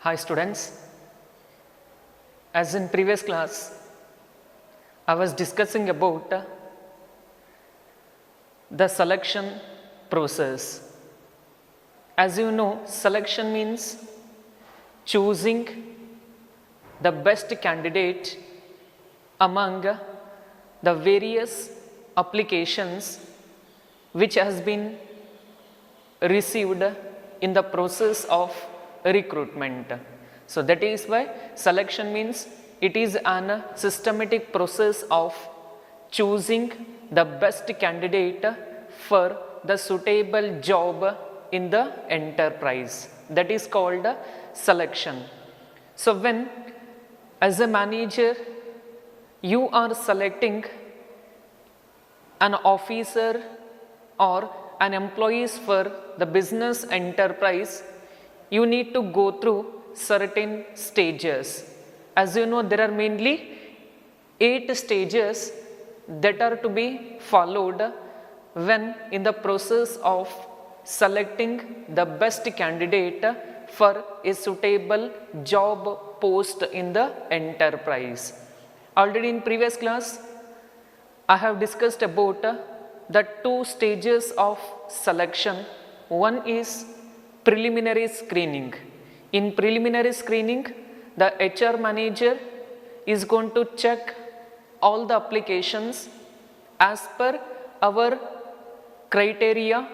Hi students, as in previous class, I was discussing about the selection process. As you know, selection means choosing the best candidate among the various applications which has been received in the process of recruitment. So that is why selection means it is an systematic process of choosing the best candidate for the suitable job in the enterprise. That is called selection. So when as a manager you are selecting an officer or an employees for the business enterprise, you need to go through certain stages. As you know, there are mainly 8 stages that are to be followed when in the process of selecting the best candidate for a suitable job post in the enterprise. Already in previous class, I have discussed about the 2 stages of selection. One is preliminary screening. In preliminary screening, the HR manager is going to check all the applications as per our criteria.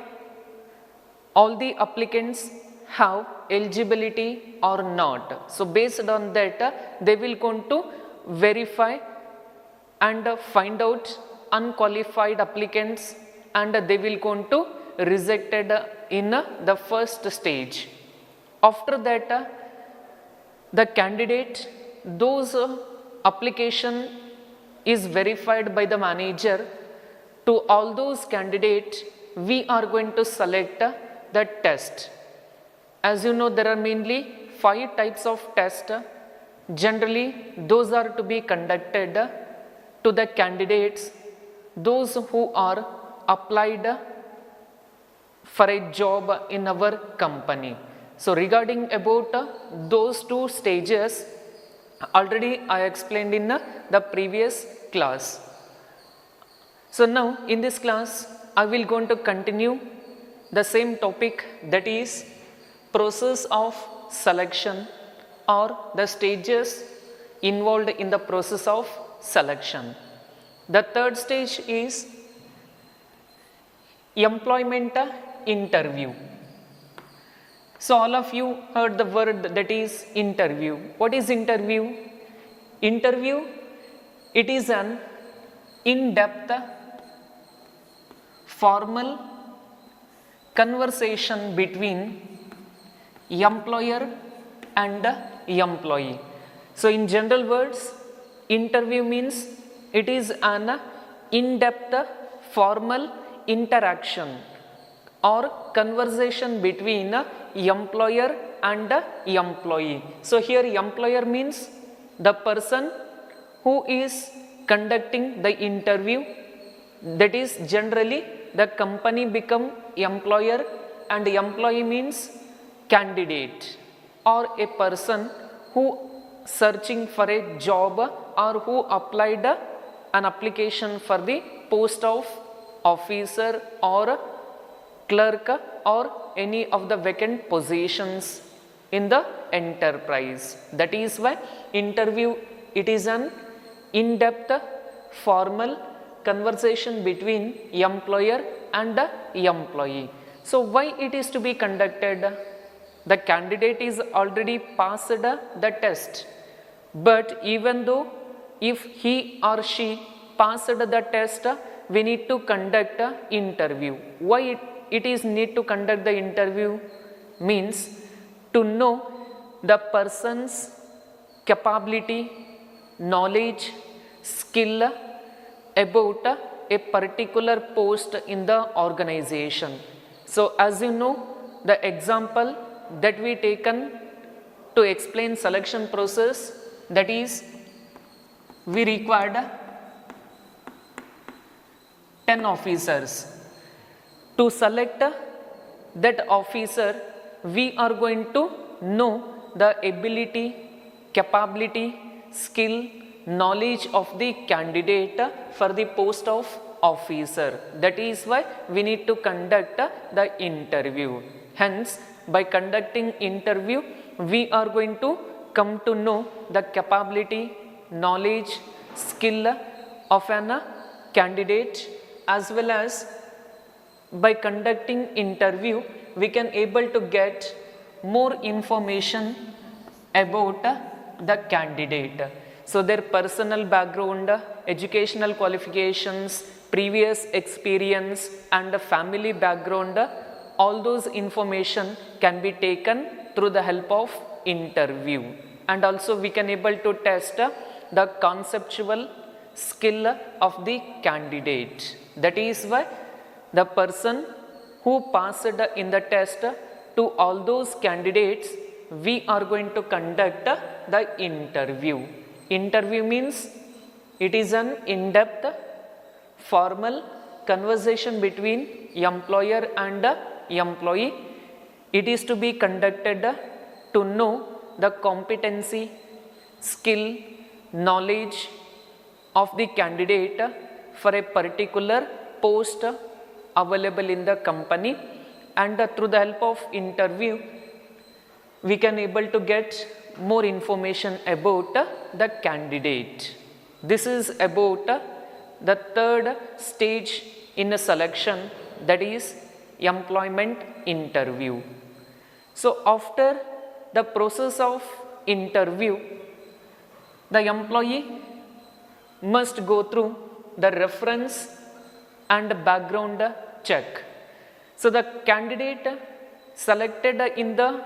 All the applicants have eligibility or not. So based on that, they will going to verify and find out unqualified applicants, and they will going to rejected in the first stage. After that, the candidate, those application is verified by the manager. To all those candidates, we are going to select the test. As you know, there are mainly 5 types of test. Generally, those are to be conducted to the candidates, those who are applied for a job in our company. So regarding about those 2 stages, already I explained in the previous class. So now in this class, I will going to continue the same topic, that is process of selection or the stages involved in the process of selection. The third stage is employment interview. So all of you heard the word that is interview. What is interview? Interview, it is an in-depth formal conversation between employer and employee. So in general words, interview means it is an in-depth formal interaction or conversation between employer and employee. So here employer means the person who is conducting the interview, that is generally the company become employer, and employee means candidate or a person who searching for a job or who applied an application for the post of officer or clerk or any of the vacant positions in the enterprise. That is why interview, it is an in-depth formal conversation between employer and employee. So why it is to be conducted? The candidate is already passed the test, but even though if he or she passed the test, we need to conduct an interview. Why it is need to conduct the interview? Means to know the person's capability, knowledge, skill about a particular post in the organization. So as you know, the example that we taken to explain selection process, that is we required 10 officers. To select that officer, we are going to know the ability, capability, skill, knowledge of the candidate for the post of officer. That is why we need to conduct the interview. Hence, by conducting interview, we are going to come to know the capability, knowledge, skill of an candidate, as well as by conducting interview we can able to get more information about the candidate. So their personal background, educational qualifications, previous experience and family background, all those information can be taken through the help of interview. And also we can able to test the conceptual skill of the candidate. That is why the person who passed in the test, to all those candidates we are going to conduct the interview. Interview means it is an in-depth formal conversation between employer and employee. It is to be conducted to know the competency, skill, knowledge of the candidate for a particular post available in the company, and through the help of interview we can able to get more information about the candidate. This is about the third stage in a selection, that is employment interview. So after the process of interview, the employee must go through the reference and background check. So the candidate selected in the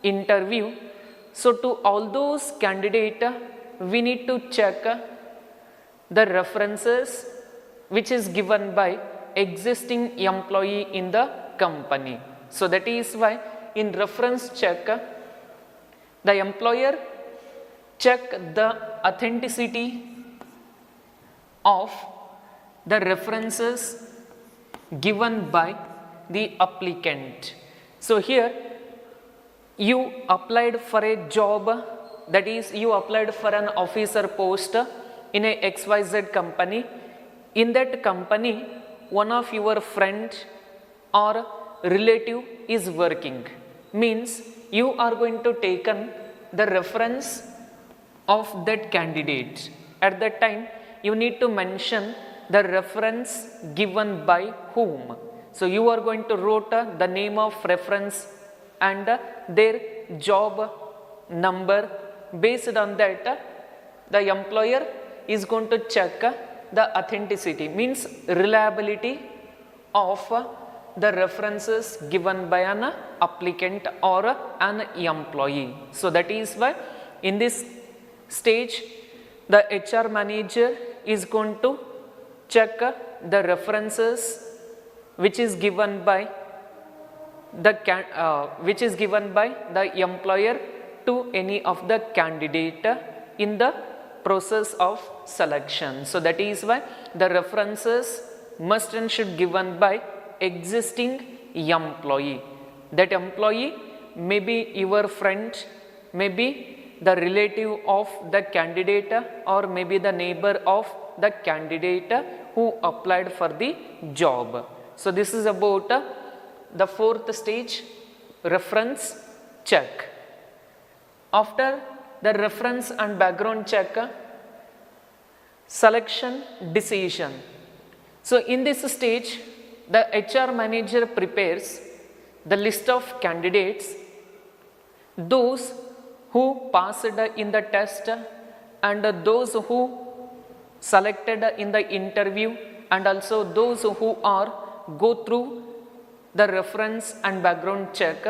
interview, so to all those candidate we need to check the references which is given by existing employee in the company. So that is why in reference check the employer check the authenticity of the references given by the applicant. So here you applied for a job, that is you applied for an officer post in a XYZ company. In that company one of your friend or relative is working, means you are going to taken the reference of that candidate. At that time you need to mention the reference given by whom. So you are going to write the name of reference and their job number. Based on that the employer is going to check the authenticity, means reliability of the references given by an applicant or an employee. So that is why in this stage the HR manager is going to check the references which is given by the employer to any of the candidate in the process of selection. So that is why the references must and should given by existing employee. That employee may be your friend, may be the relative of the candidate, or maybe the neighbor of the candidate who applied for the job. So this is about the fourth stage, reference check. After the reference and background check, selection decision. So in this stage the HR manager prepares the list of candidates, those who passed in the test and those who selected in the interview, and also those who are go through the reference and background check.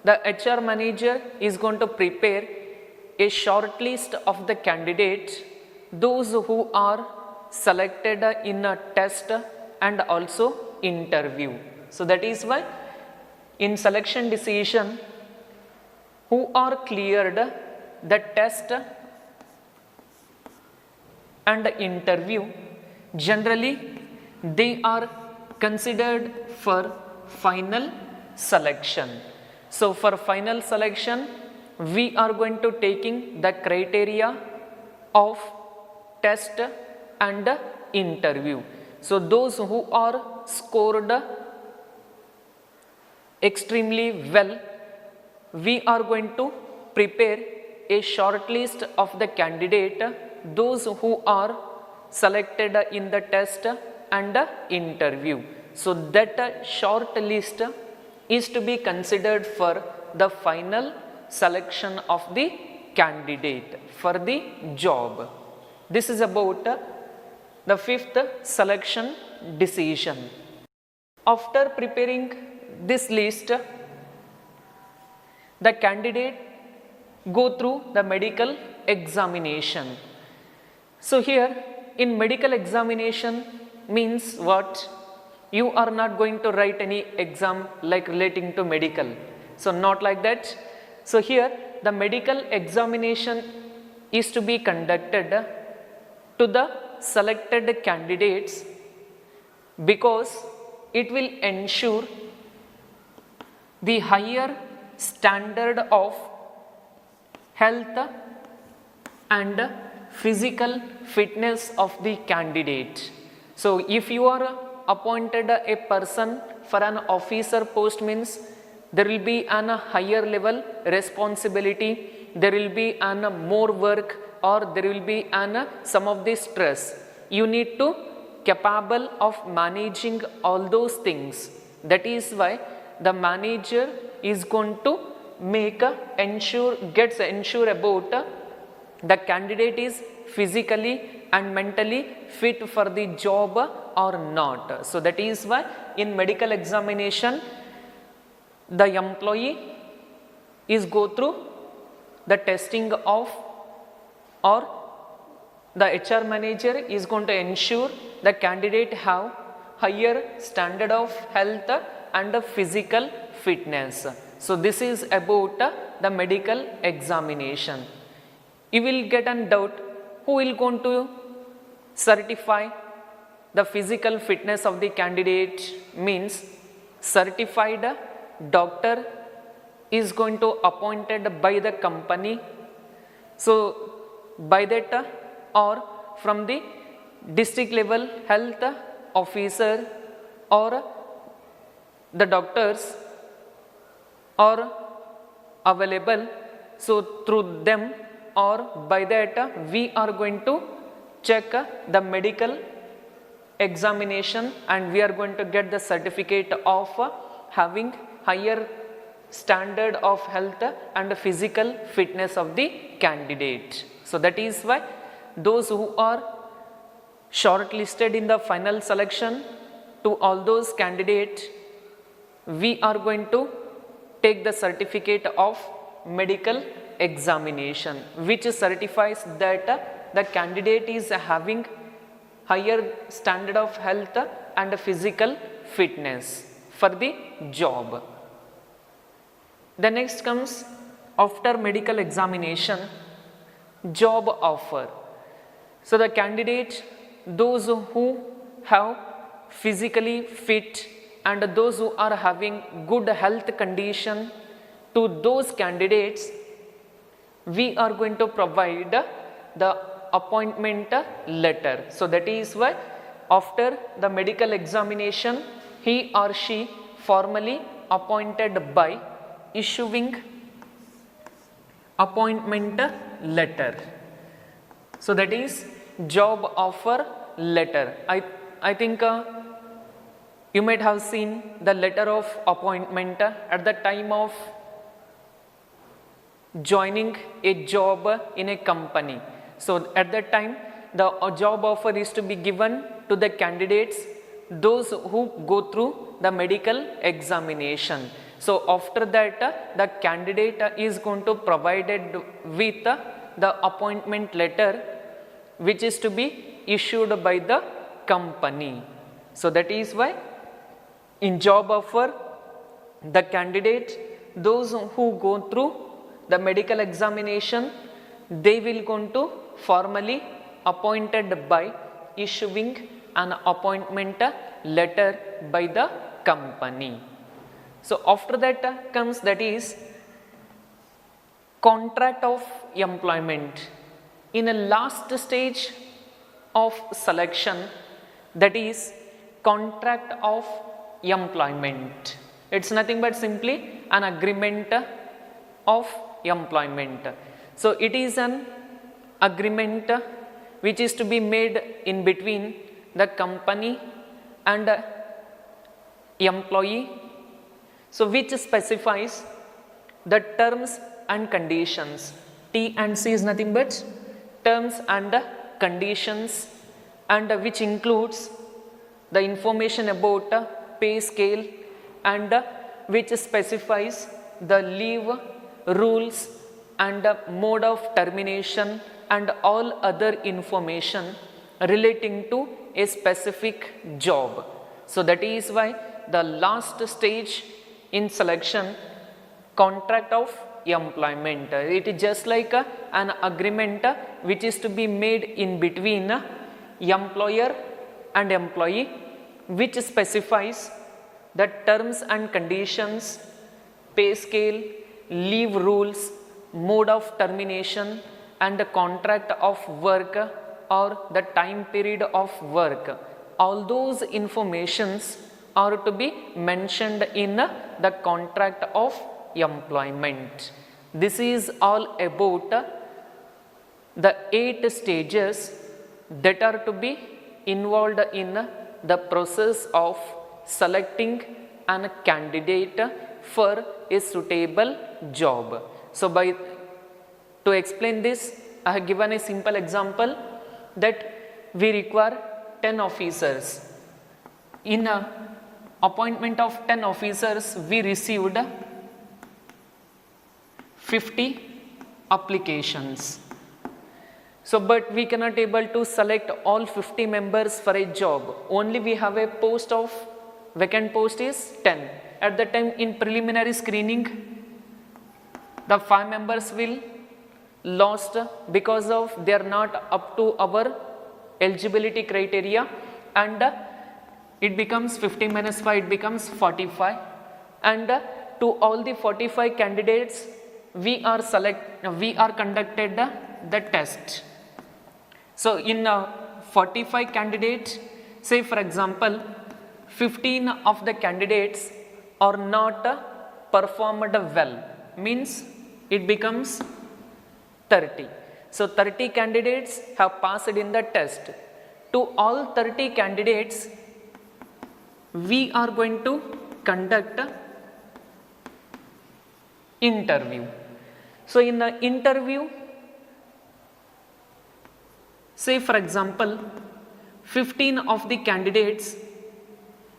The HR manager is going to prepare a short list of the candidates, those who are selected in a test and also interview. So that is why in selection decision, who are cleared the test and interview, generally they are considered for final selection. So for final selection we are going to taking the criteria of test and interview. So those who are scored extremely well, we are going to prepare a short list of the candidate, those who are selected in the test and interview. So that short list is to be considered for the final selection of the candidate for the job. This is about the fifth selection decision. After preparing this list, the candidate go through the medical examination. So here in medical examination means what? You are not going to write any exam like relating to medical. So not like that. So here the medical examination is to be conducted to the selected candidates because it will ensure the higher standard of health and physical fitness of the candidate. So if you are appointed a person for an officer post means there will be an higher level responsibility, there will be an more work, or there will be an some of the stress. You need to capable of managing all those things. That is why the manager is going to gets ensure about the candidate is physically and mentally fit for the job or not. So that is why in medical examination the employee is go through the testing of, or the HR manager is going to ensure the candidate have higher standard of health and physical fitness. So this is about the medical examination. You will get a doubt, who will going to certify the physical fitness of the candidate? Means certified doctor is going to appointed by the company. So by that or from the district level health officer or the doctors are available. So through them or by that we are going to check the medical examination and we are going to get the certificate of having higher standard of health and physical fitness of the candidate. So that is why those who are shortlisted in the final selection, to all those candidates we are going to take the certificate of medical examination which certifies that the candidate is having higher standard of health and physical fitness for the job. The next comes after medical examination, job offer. So the candidate, those who have physically fit and those who are having good health condition, to those candidates we are going to provide the appointment letter. So that is why after the medical examination he or she formally appointed by issuing appointment letter. So that is job offer letter. I think you might have seen the letter of appointment at the time of joining a job in a company. So at that time the job offer is to be given to the candidates, those who go through the medical examination. So after that the candidate is going to provided with the appointment letter which is to be issued by the company. So that is why in job offer the candidate, those who go through the medical examination, they will going to formally appointed by issuing an appointment letter by the company. So after that comes that is contract of employment in a last stage of selection, that is contract of employment. It's nothing but simply an agreement of employment. So it is an agreement which is to be made in between the company and employee, so which specifies the terms and conditions. T and C is nothing but terms and conditions, and which includes the information about pay scale, and which specifies the leave rules and mode of termination and all other information relating to a specific job. So that is why the last stage in selection, contract of employment, it is just like an agreement which is to be made in between employer and employee, which specifies the terms and conditions, pay scale, leave rules, mode of termination, and the contract of work or the time period of work. All those informations are to be mentioned in the contract of employment. This is all about the 8 stages that are to be involved in the process of selecting a candidate for a suitable job. So to explain this, I have given a simple example that we require 10 officers. In appointment of 10 officers, we received 50 applications. So, but we cannot able to select all 50 members for a job. Only we have a post of vacant post is 10. At the time in preliminary screening, the 5 members will lost because of they are not up to our eligibility criteria, and it becomes 50 minus 5, it becomes 45, and to all the 45 candidates we are conducted the test. So in 45 candidates, say for example 15 of the candidates are not performed well, means it becomes 30. So 30 candidates have passed in the test. To all 30 candidates, we are going to conduct interview. So in the interview, say for example 15 of the candidates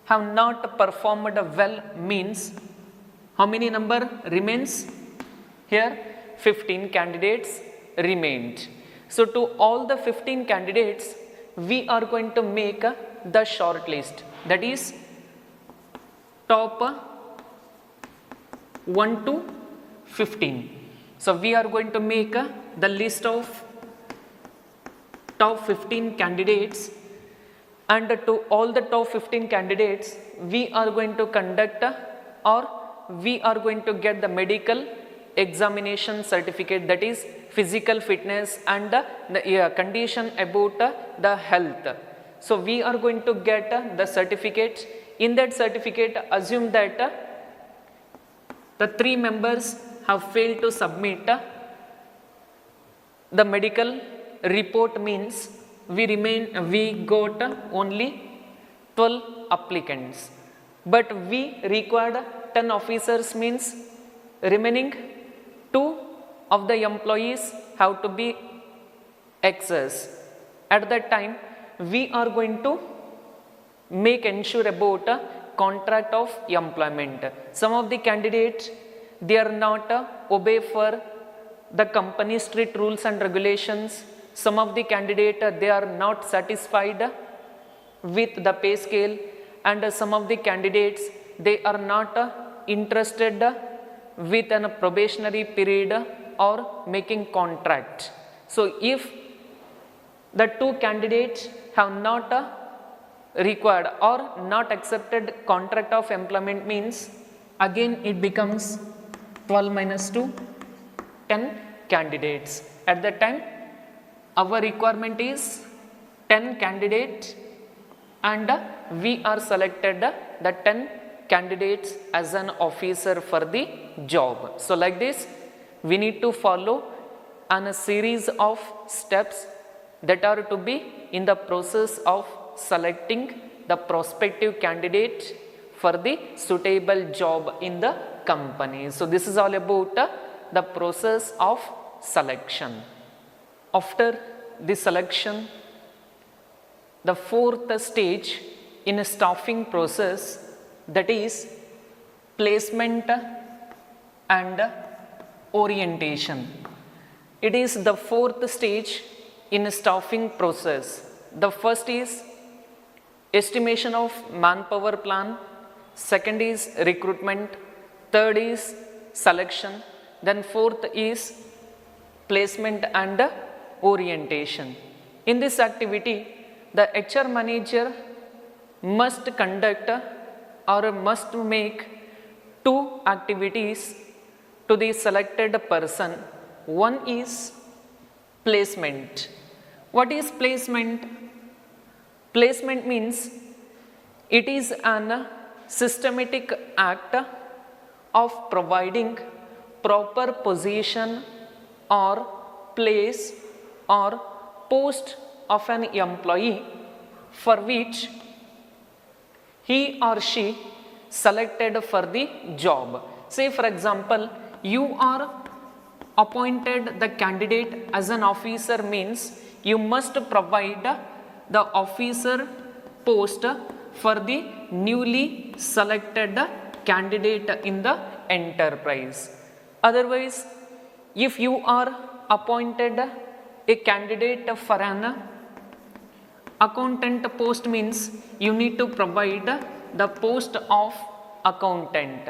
have not performed well, means how many number remains here? 15 candidates remained. So to all the 15 candidates, we are going to make the short list, that is top 1 to 15. So we are going to make the list of top 15 candidates, and to all the top 15 candidates we are going to conduct or we are going to get the medical examination certificate, that is physical fitness and the condition about the health. So we are going to get the certificate. In that certificate, assume that the 3 members have failed to submit the medical report, means we got only 12 applicants, but we required 10 officers, means remaining 2 of the employees have to be excess. At that time, we are going to ensure about a contract of employment. Some of the candidates, they are not obey for the company's strict rules and regulations. Some of the candidates, they are not satisfied with the pay scale, and some of the candidates, they are not interested with a probationary period or making contract. So if the 2 candidates have not required or not accepted contract of employment, means again it becomes 12 minus 2, 10 candidates. At that time, our requirement is 10 candidates and we are selected the 10 candidates as an officer for the job. So like this, we need to follow on a series of steps that are to be in the process of selecting the prospective candidate for the suitable job in the company. So this is all about the process of selection. After the selection, the fourth stage in a staffing process, that is placement and orientation. It is the fourth stage in a staffing process. The first is estimation of manpower plan, second is recruitment, third is selection, then fourth is placement and orientation. In this activity, the HR manager must conduct or must make two activities to the selected person. One is placement. What is placement? Placement means it is an systematic act of providing proper position or place or post of an employee for which he or she selected for the job. Say for example, you are appointed the candidate as an officer, means you must provide the officer post for the newly selected candidate in the enterprise. Otherwise, if you are appointed a candidate for an accountant post, means you need to provide the post of accountant.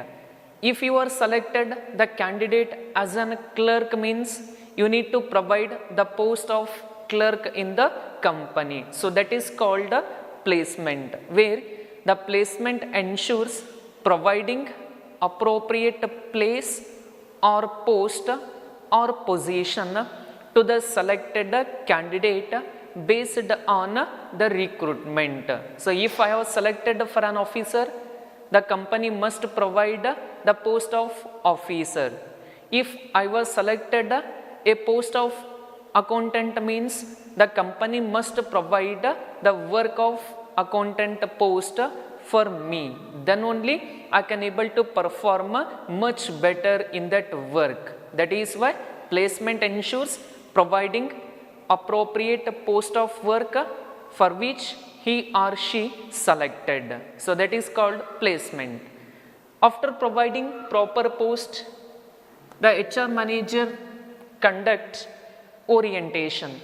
If you are selected the candidate as an clerk, means you need to provide the post of clerk in the company. So that is called placement, where the placement ensures providing appropriate place or post or position to the selected candidate based on the recruitment. So if I was selected for an officer, the company must provide the post of officer. If I was selected a post of accountant, means the company must provide the work of accountant post for me. Then only I can able to perform much better in that work. That is why placement ensures providing appropriate post of work for which he or she selected. So that is called placement. After providing proper post, the HR manager conducts orientation.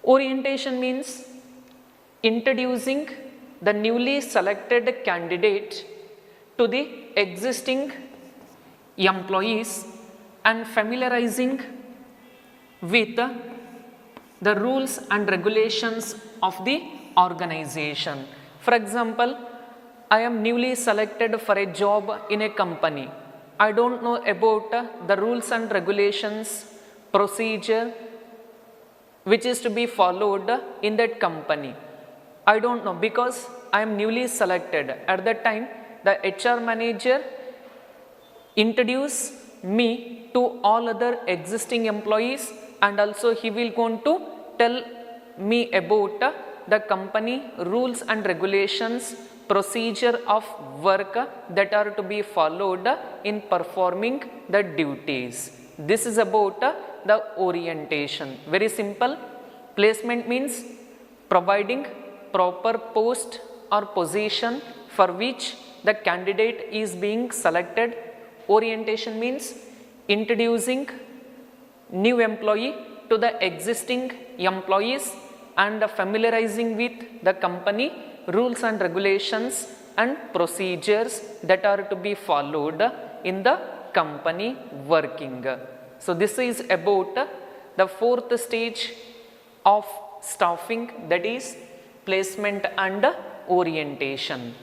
Orientation means introducing the newly selected candidate to the existing employees and familiarizing with the rules and regulations of the organization. For example, I am newly selected for a job in a company. I don't know about the rules and regulations, procedure which is to be followed in that company. I don't know because I am newly selected. At that time, the HR manager introduce me to all other existing employees, and also he will going to tell me about the company rules and regulations, procedure of work that are to be followed in performing the duties. This is about the orientation. Very simple. Placement means providing proper post or position for which the candidate is being selected. Orientation means introducing new employee to the existing employees and familiarizing with the company rules and regulations and procedures that are to be followed in the company working. So this is about the fourth stage of staffing, that is placement and orientation.